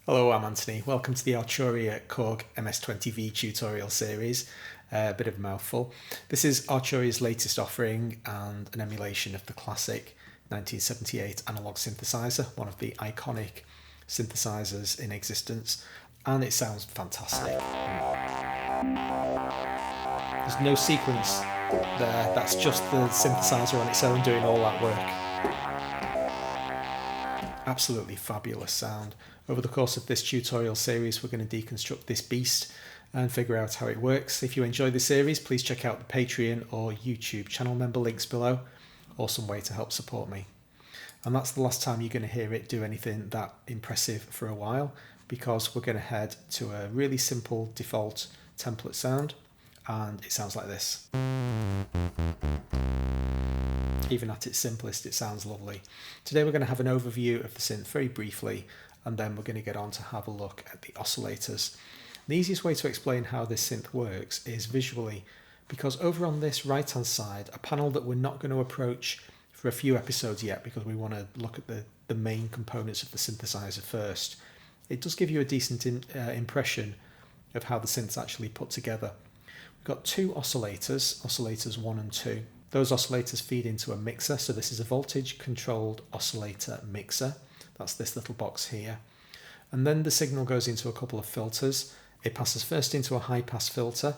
Hello, I'm Anthony. Welcome to the Arturia Korg MS-20-V tutorial series. A bit of a mouthful. This is Arturia's latest offering and an emulation of the classic 1978 analog synthesizer, one of the iconic synthesizers in existence, and it sounds fantastic. There's no sequence there, that's just the synthesizer on its own doing all that work. Absolutely fabulous sound. Over the course of this tutorial series, we're going to deconstruct this beast and figure out how it works. If you enjoy the series, please check out the Patreon or YouTube channel member links below. Awesome way to help support me. And that's the last time you're going to hear it do anything that impressive for a while, because we're going to head to a really simple default template sound, and it sounds like this. Even at its simplest, it sounds lovely. Today we're going to have an overview of the synth very briefly, and then we're going to get on to have a look at the oscillators. The easiest way to explain how this synth works is visually, because over on this right hand side, a panel that we're not going to approach for a few episodes yet because we want to look at the main components of the synthesizer first, it does give you a decent impression of how the synth's actually put together. We've got two oscillators, oscillators 1 and 2. Those oscillators feed into a mixer, so this is a voltage controlled oscillator mixer. That's this little box here. And then the signal goes into a couple of filters. It passes first into a high pass filter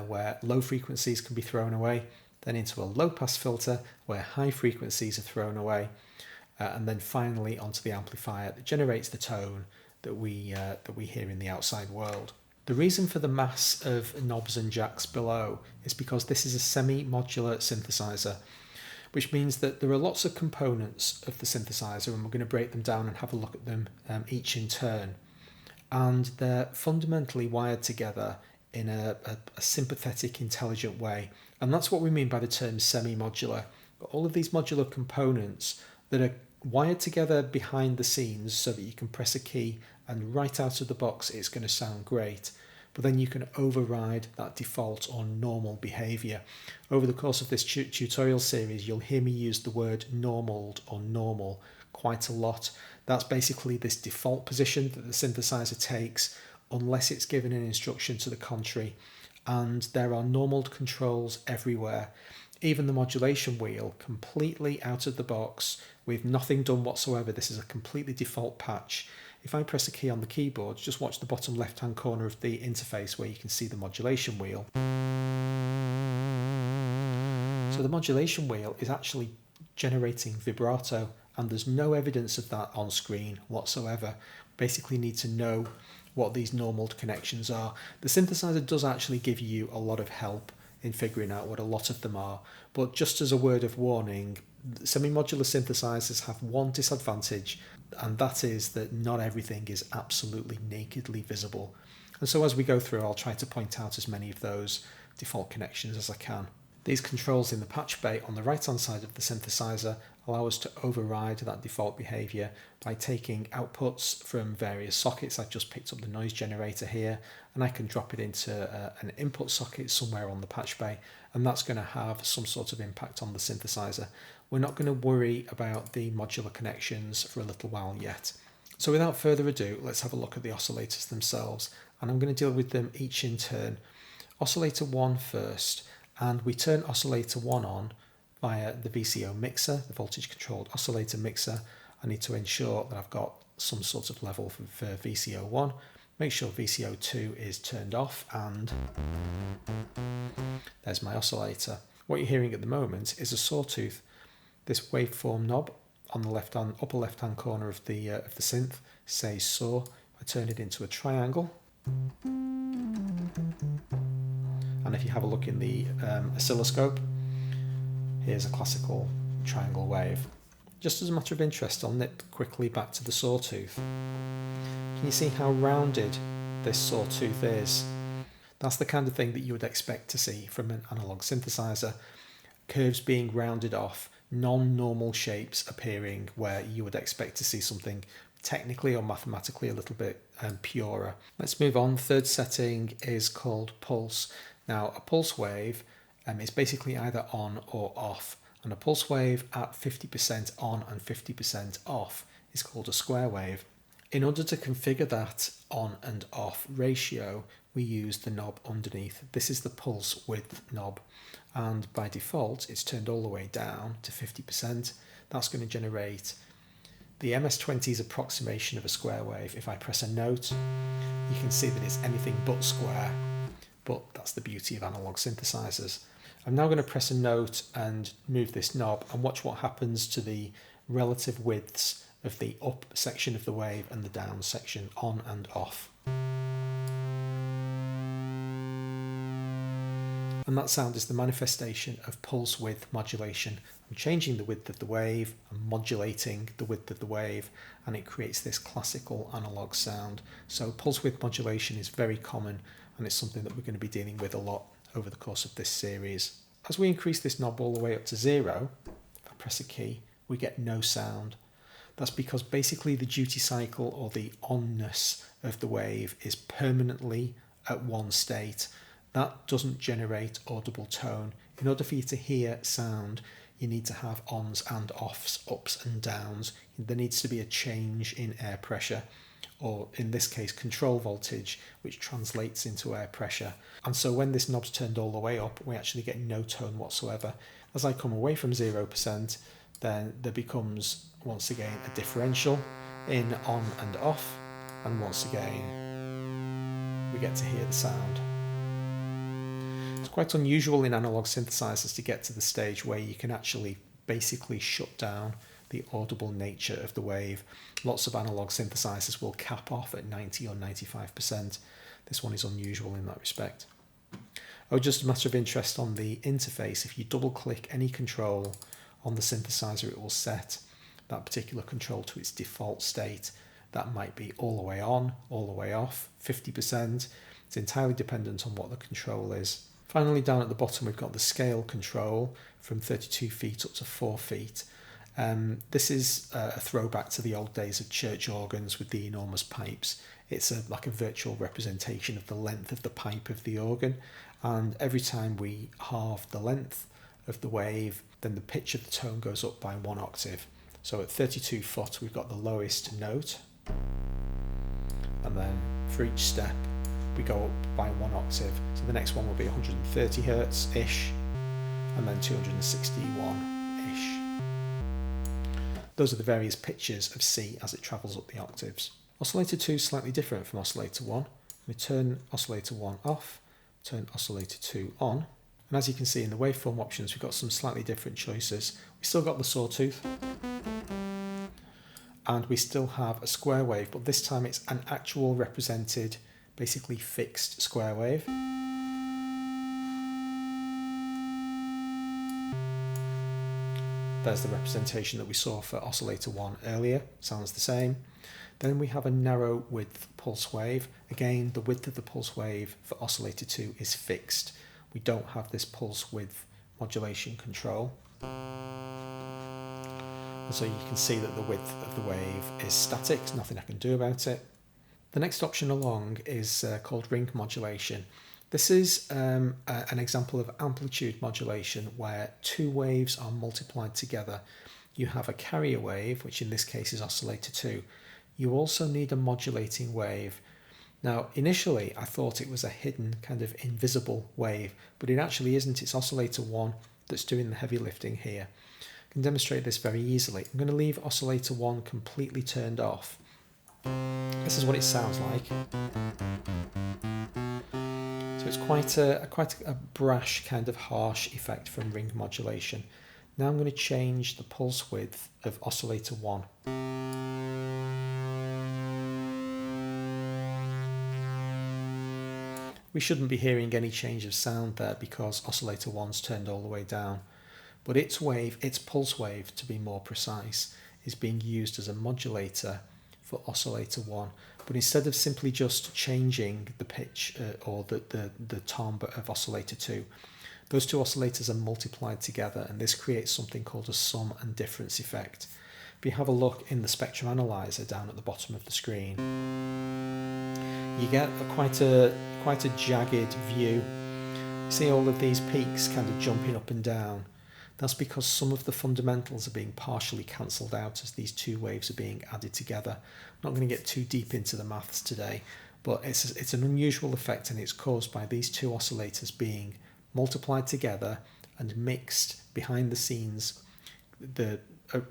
where low frequencies can be thrown away, then into a low pass filter where high frequencies are thrown away, and then finally onto the amplifier that generates the tone that we hear in the outside world. The reason for the mass of knobs and jacks below is because this is a semi-modular synthesizer, which means that there are lots of components of the synthesizer, and we're going to break them down and have a look at them each in turn. And they're fundamentally wired together in a sympathetic, intelligent way. And that's what we mean by the term semi-modular. All of these modular components that are wired together behind the scenes so that you can press a key and right out of the box it's going to sound great, but then you can override that default or normal behavior. Over the course of this tutorial series, you'll hear me use the word normaled or normal quite a lot. That's basically this default position that the synthesizer takes unless it's given an instruction to the contrary, and there are normaled controls everywhere. Even the modulation wheel, completely out of the box with nothing done whatsoever. This is a completely default patch. If I press a key on the keyboard, just watch the bottom left hand corner of the interface where you can see the modulation wheel. So the modulation wheel is actually generating vibrato, and there's no evidence of that on screen whatsoever. Basically need to know what these normaled connections are. The synthesizer does actually give you a lot of help in figuring out what a lot of them are, but just as a word of warning, semi-modular synthesizers have one disadvantage, and that is that not everything is absolutely nakedly visible. And so as we go through, I'll try to point out as many of those default connections as I can. These controls in the patch bay on the right hand side of the synthesizer allow us to override that default behavior by taking outputs from various sockets. I've just picked up the noise generator here, and I can drop it into an input socket somewhere on the patch bay, and that's going to have some sort of impact on the synthesizer. We're not going to worry about the modular connections for a little while yet. So without further ado, let's have a look at the oscillators themselves, and I'm going to deal with them each in turn. Oscillator 1 first, and we turn oscillator 1 on via the VCO mixer, the voltage controlled oscillator mixer. I need to ensure that I've got some sort of level for VCO 1. Make sure VCO 2 is turned off, and there's my oscillator. What you're hearing at the moment is a Sawtooth. This waveform knob on the upper left hand corner of the synth says saw. I turn it into a triangle, and if you have a look in the oscilloscope, here's a classical triangle wave. Just as a matter of interest, I'll nip quickly back to the Sawtooth. Can you see how rounded this Sawtooth is? That's the kind of thing that you would expect to see from an analog synthesizer. Curves being rounded off, non-normal shapes appearing where you would expect to see something technically or mathematically a little bit purer. Let's move on. Third setting is called pulse. Now, a pulse wave is basically either on or off, and a pulse wave at 50% on and 50% off is called a square wave. In order to configure that on and off ratio, we use the knob underneath. This is the pulse width knob, and by default it's turned all the way down to 50%. That's going to generate the MS-20's approximation of a square wave. If I press a note, you can see that it's anything but square, but that's the beauty of analog synthesizers. I'm now going to press a note and move this knob and watch what happens to the relative widths of the up section of the wave and the down section on and off. And that sound is the manifestation of pulse width modulation. I'm changing the width of the wave, I'm modulating the width of the wave, and it creates this classical analog sound. So pulse width modulation is very common, and it's something that we're going to be dealing with a lot over the course of this series. As we increase this knob all the way up to 0, if I press a key, we get no sound. That's because basically the duty cycle, or the onness of the wave, is permanently at one state. That doesn't generate audible tone. In order for you to hear sound, you need to have ons and offs, ups and downs. There needs to be a change in air pressure, or in this case control voltage, which translates into air pressure. And so when this knob's turned all the way up, we actually get no tone whatsoever. As I come away from 0%, then there becomes once again a differential in on and off, and once again we get to hear the sound. It's quite unusual in analog synthesizers to get to the stage where you can actually basically shut down the audible nature of the wave. Lots of analog synthesizers will cap off at 90 or 95%. This one is unusual in that respect. Oh, just a matter of interest on the interface, if you double click any control on the synthesizer, it will set that particular control to its default state. That might be all the way on, all the way off, 50%. It's entirely dependent on what the control is. Finally, down at the bottom, we've got the scale control from 32 feet up to 4 feet. This is a throwback to the old days of church organs with the enormous pipes. It's like a virtual representation of the length of the pipe of the organ, and every time we halve the length of the wave, then the pitch of the tone goes up by 1 octave. So at 32 foot, we've got the lowest note, and then for each step we go up by 1 octave. So the next one will be 130 hertz-ish, and then 261-ish. Those are the various pitches of C as it travels up the octaves. Oscillator 2 is slightly different from Oscillator 1. We turn Oscillator 1 off, turn Oscillator 2 on, and as you can see in the waveform options, we've got some slightly different choices. We still got the Sawtooth, and we still have a square wave, but this time it's an actual represented, basically fixed square wave. There's the representation that we saw for Oscillator 1 earlier, sounds the same. Then we have a narrow width pulse wave. Again, the width of the pulse wave for Oscillator 2 is fixed. We don't have this pulse width modulation control. And so you can see that the width of the wave is static, there's nothing I can do about it. The next option along is called ring modulation. This is an example of amplitude modulation where two waves are multiplied together. You have a carrier wave, which in this case is Oscillator 2. You also need a modulating wave. Now, initially I thought it was a hidden, kind of invisible wave, but it actually isn't. It's Oscillator 1 that's doing the heavy lifting here. I can demonstrate this very easily. I'm going to leave Oscillator 1 completely turned off. This is what it sounds like. So it's quite a brash, kind of harsh effect from ring modulation. Now I'm going to change the pulse width of Oscillator 1. We shouldn't be hearing any change of sound there because Oscillator 1's turned all the way down. But its wave, its pulse wave to be more precise, is being used as a modulator for Oscillator 1. But instead of simply just changing the pitch or the timbre of Oscillator 2, those two oscillators are multiplied together, and this creates something called a sum and difference effect. If you have a look in the spectrum analyzer down at the bottom of the screen, you get quite a jagged view. See all of these peaks kind of jumping up and down. That's because some of the fundamentals are being partially cancelled out as these two waves are being added together. I'm not going to get too deep into the maths today, but it's an unusual effect, and it's caused by these two oscillators being multiplied together and mixed behind the scenes.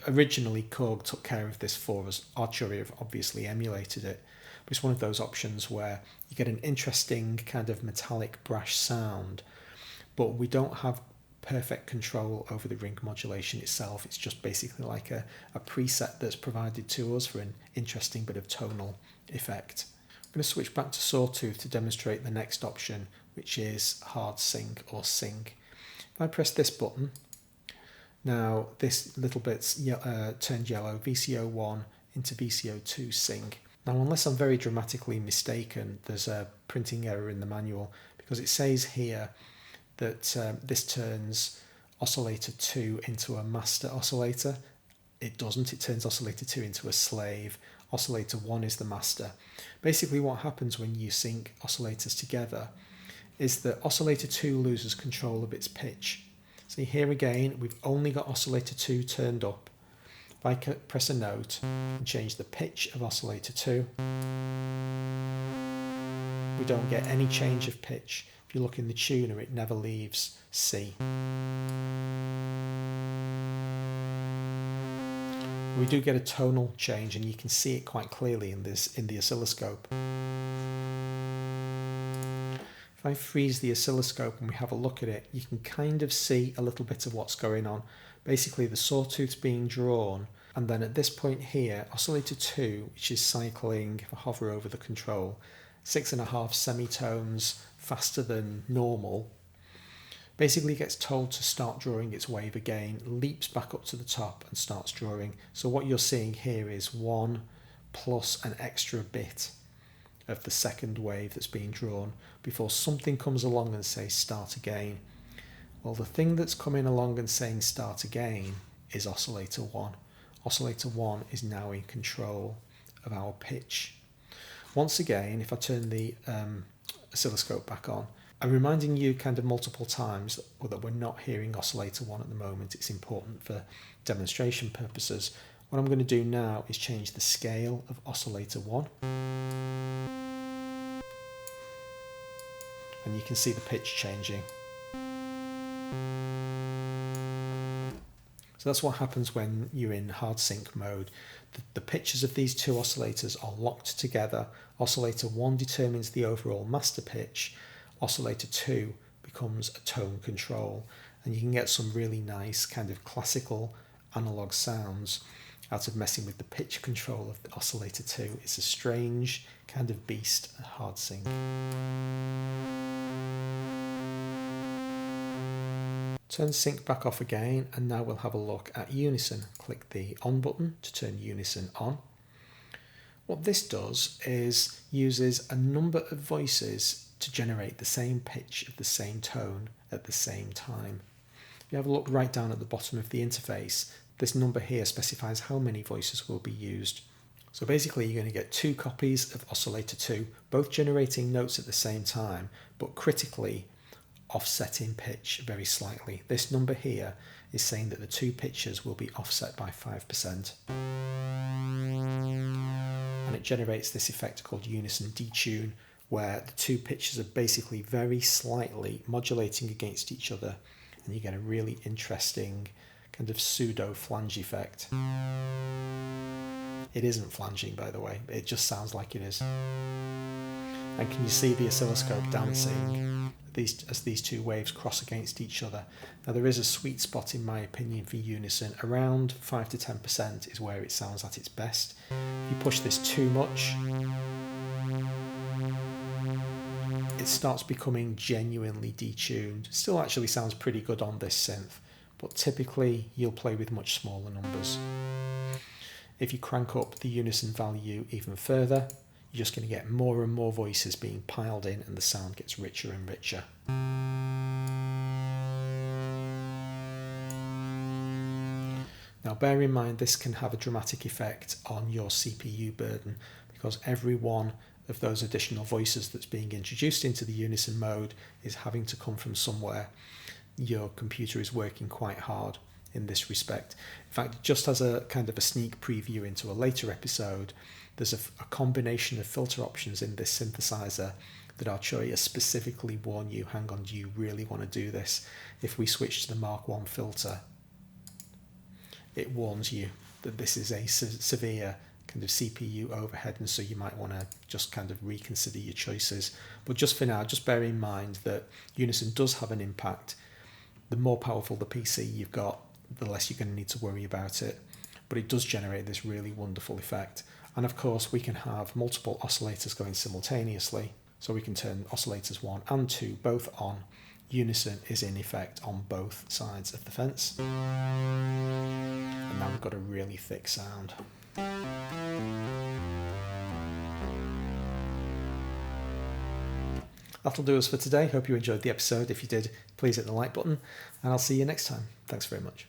Originally, Korg took care of this for us. Arturia have obviously emulated it, but it's one of those options where you get an interesting kind of metallic brash sound, but we don't have perfect control over the ring modulation itself. It's just basically like a preset that's provided to us for an interesting bit of tonal effect. I'm going to switch back to Sawtooth to demonstrate the next option, which is hard sync or sync. If I press this button, now this little bit's turned yellow, VCO1 into VCO2 sync. Now, unless I'm very dramatically mistaken, there's a printing error in the manual, because it says here that this turns Oscillator 2 into a master oscillator. It doesn't. It turns Oscillator 2 into a slave. Oscillator 1 is the master. Basically what happens when you sync oscillators together is that Oscillator 2 loses control of its pitch. See, here again, we've only got Oscillator 2 turned up. If I press a note and change the pitch of Oscillator 2, we don't get any change of pitch. If you look in the tuner, it never leaves C. We do get a tonal change, and you can see it quite clearly in the oscilloscope. If I freeze the oscilloscope and we have a look at it, you can kind of see a little bit of what's going on. Basically, the sawtooth's being drawn, and then at this point here, Oscillator 2, which is cycling, if I hover over the control, 6.5 semitones faster than normal, basically gets told to start drawing its wave again, leaps back up to the top and starts drawing. So what you're seeing here is 1 plus an extra bit of the second wave that's being drawn before something comes along and says start again. Well, the thing that's coming along and saying start again is Oscillator 1. Oscillator 1 is now in control of our pitch. Once again, if I turn the oscilloscope back on, I'm reminding you kind of multiple times that we're not hearing Oscillator 1 at the moment. It's important for demonstration purposes. What I'm going to do now is change the scale of Oscillator 1. And you can see the pitch changing. So that's what happens when you're in hard sync mode. The pitches of these two oscillators are locked together. Oscillator 1 determines the overall master pitch. Oscillator 2 becomes a tone control, and you can get some really nice kind of classical analog sounds out of messing with the pitch control of the Oscillator 2. It's a strange kind of beast at hard sync. Turn sync back off again, and now we'll have a look at Unison. Click the on button to turn Unison on. What this does is uses a number of voices to generate the same pitch of the same tone at the same time. If you have a look right down at the bottom of the interface, this number here specifies how many voices will be used. So basically you're going to get 2 copies of Oscillator 2, both generating notes at the same time, but critically offsetting pitch very slightly. This number here is saying that the 2 pitches will be offset by 5%. And it generates this effect called Unison Detune, where the 2 pitches are basically very slightly modulating against each other, and you get a really interesting kind of pseudo flange effect. It isn't flanging, by the way, it just sounds like it is. And can you see the oscilloscope dancing as these 2 waves cross against each other? Now there is a sweet spot, in my opinion, for Unison. Around 5 to 10% is where it sounds at its best. If you push this too much, it starts becoming genuinely detuned. Still actually sounds pretty good on this synth, but typically you'll play with much smaller numbers. If you crank up the Unison value even further, you're just going to get more and more voices being piled in, and the sound gets richer and richer. Now bear in mind, this can have a dramatic effect on your CPU burden, because every one of those additional voices that's being introduced into the Unison mode is having to come from somewhere. your computer is working quite hard in this respect. In fact, just as a kind of a sneak preview into a later episode, there's a combination of filter options in this synthesizer that Arturia specifically warn you, hang on, do you really want to do this? If we switch to the Mark 1 filter, it warns you that this is a severe kind of CPU overhead, and so you might want to just kind of reconsider your choices. But just for now, just bear in mind that Unison does have an impact. The more powerful the PC you've got, the less you're going to need to worry about it. But it does generate this really wonderful effect. And of course, we can have multiple oscillators going simultaneously. So we can turn oscillators 1 and 2 both on. Unison is in effect on both sides of the fence. And now we've got a really thick sound. That'll do us for today. Hope you enjoyed the episode. If you did, please hit the like button, and I'll see you next time. Thanks very much.